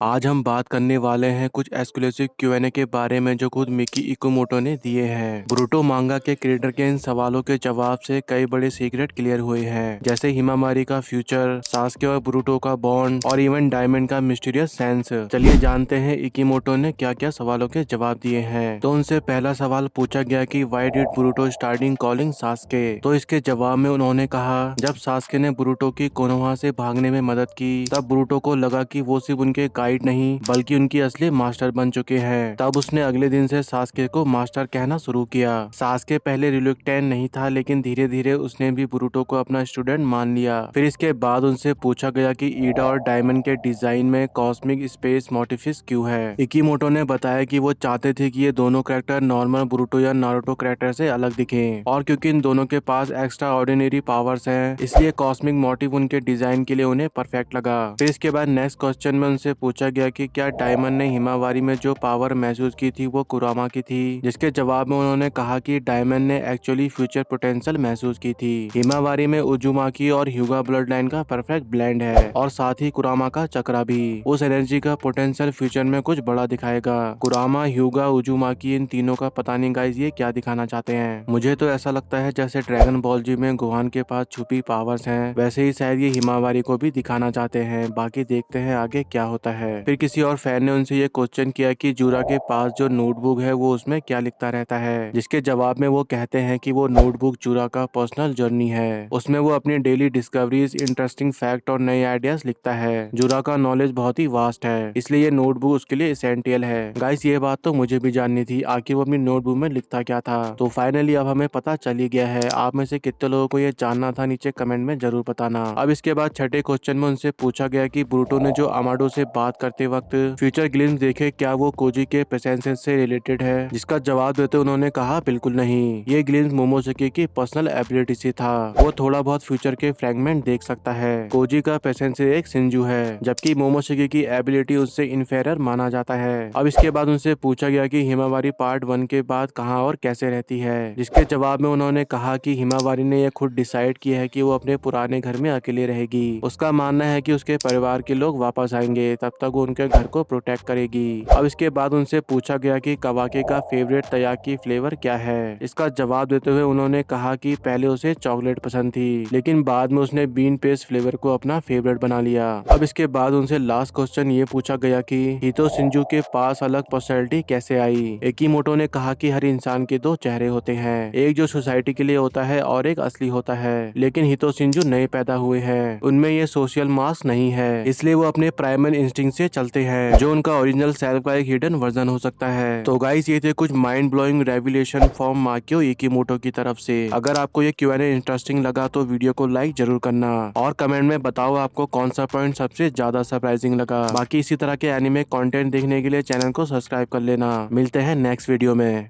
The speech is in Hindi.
आज हम बात करने वाले हैं कुछ एक्सक्लूसिव Q&A के बारे में जो खुद मिकी इकुमोटो ने दिए हैं। ब्रूटो मांगा के क्रिएटर के इन सवालों के जवाब से कई बड़े सीक्रेट क्लियर हुए हैं, जैसे हिमामारी का फ्यूचर, सास्के और ब्रूटो का बॉन्ड और इवन डायमंड का मिस्टीरियस सेंस। चलिए जानते हैं इकुमोटो ने क्या क्या सवालों के जवाब दिए हैं। तो उनसे पहला सवाल पूछा गया कि why did Boruto starting calling Sasuke. तो इसके जवाब में उन्होंने कहा जब सास्के ने ब्रूटो की कोनोहा से भागने में मदद की तब ब्रूटो को लगा कि वो सिर्फ उनके गाइड नहीं बल्कि उनकी असली मास्टर बन चुके हैं। तब उसने अगले दिन से सास्के को मास्टर कहना शुरू किया। सास्के पहले रिलुक्टेंट नहीं था, लेकिन धीरे धीरे उसने भी ब्रूटो को अपना स्टूडेंट मान लिया। फिर इसके बाद उनसे पूछा गया कि ईडा और डायमंड के डिजाइन में कॉस्मिक स्पेस मोटिफ्स क्यों है। इकीमोटो ने बताया कि वो चाहते थे कि ये दोनों कैरेक्टर नॉर्मल ब्रूटो या नारुतो कैरेक्टर से अलग दिखें, और क्योंकि इन दोनों के पास एक्स्ट्रा ऑर्डिनरी पावर्स हैं, इसलिए कॉस्मिक मोटिव उनके डिजाइन के लिए उन्हें परफेक्ट लगा। फिर इसके बाद नेक्स्ट क्वेश्चन में उनसे पूछा गया कि क्या डायमंड ने हिमावारी में जो पावर महसूस की थी वो कुरामा की थी, जिसके जवाब में उन्होंने कहा कि डायमंड ने एक्चुअली फ्यूचर पोटेंशियल महसूस की थी। हिमावारी में उजुमाकी और ह्यूगा ब्लड लाइन का परफेक्ट ब्लेंड है, और साथ ही कुरामा का चक्रा भी। उस एनर्जी का पोटेंशियल फ्यूचर में कुछ बड़ा दिखाएगा। कुरामा, ह्यूगा, उजुमाकी, इन तीनों का पता नहीं गाइस ये क्या दिखाना चाहते हैं। मुझे तो ऐसा लगता है जैसे ड्रैगन बॉल जी में गोहान के पास छुपी पावर्स हैं, वैसे ही शायद ये हिमावारी को भी दिखाना चाहते हैं। बाकी देखते हैं आगे क्या होता है। फिर किसी और फैन ने उनसे ये क्वेश्चन किया कि जूरा के पास जो नोटबुक है वो उसमें क्या लिखता रहता है, जिसके जवाब में वो कहते हैं कि वो नोटबुक जूरा का पर्सनल जर्नी है। उसमें वो अपनी डेली डिस्कवरीज, इंटरेस्टिंग फैक्ट और नए आइडियाज लिखता है। जूरा का नॉलेज बहुत ही वास्ट है, इसलिए ये नोटबुक उसके लिए एसेंशियल है। गाइस ये बात तो मुझे भी जाननी थी, आखिर वो अपनी नोटबुक में लिखता क्या था। तो फाइनली अब हमें पता चल ही गया है। आप में से कितने लोगों को ये जानना था नीचे कमेंट में जरूर बताना। अब इसके बाद छठे क्वेश्चन में उनसे पूछा गया कि ब्रूटो ने जो अमाडो से बात करते वक्त फ्यूचर ग्लिम्स देखे, क्या वो कोजी के प्रेजेंस से रिलेटेड है, जिसका जवाब देते उन्होंने कहा बिल्कुल नहीं, ये ग्लिम्स मोमोसकी की पर्सनल एबिलिटी से था। वो थोड़ा बहुत फ्यूचर के फ्रेगमेंट देख सकता है। कोजी का प्रेजेंस एक सिंजू है, जबकि मोमोसकी की एबिलिटी उससे इनफेरियर माना जाता है। अब इसके बाद उनसे पूछा गया कि हिमावारी पार्ट 1 के बाद कहाँ और कैसे रहती है, जिसके जवाब में उन्होंने कहा कि हिमावारी ने यह खुद डिसाइड किया है कि वो अपने पुराने घर में अकेले रहेगी। उसका मानना है कि उसके परिवार के लोग वापस आएंगे, तब तक वो उनके घर को प्रोटेक्ट करेगी। अब इसके बाद उनसे पूछा गया कि कवाके का फेवरेट तयाकी फ्लेवर क्या है। इसका जवाब देते हुए उन्होंने कहा कि पहले उसे चॉकलेट पसंद थी, लेकिन बाद में उसने बीन पेस्ट फ्लेवर को अपना फेवरेट बना लिया। अब इसके बाद उनसे लास्ट क्वेश्चन ये पूछा गया कि हितो शिंजू के पास अलग पर्सनैलिटी कैसे आई। एकीमोटो ने कहा कि हर इंसान के दो चेहरे होते हैं, एक जो सोसाइटी के लिए होता है और एक असली होता है, लेकिन हितो शिंजू नए पैदा हुए हैं, उनमें ये सोशल मास्क नहीं है, इसलिए वो अपने प्राइमल इंस्टिंक्ट से चलते हैं, जो उनका ओरिजिनल सेल्फ का एक हिडन वर्जन हो सकता है। तो गाइस ये थे कुछ माइंड ब्लोइंग रेवलेशन फ्रॉम माकियो इकीमोटो की तरफ से। अगर आपको ये Q&A इंटरेस्टिंग लगा तो वीडियो को लाइक जरूर करना, और कमेंट में बताओ आपको कौन सा पॉइंट सबसे ज्यादा सरप्राइजिंग लगा। बाकी इसी तरह के एनिमे कंटेंट देखने के लिए चैनल को सब्सक्राइब कर लेना। मिलते हैं नेक्स्ट वीडियो में।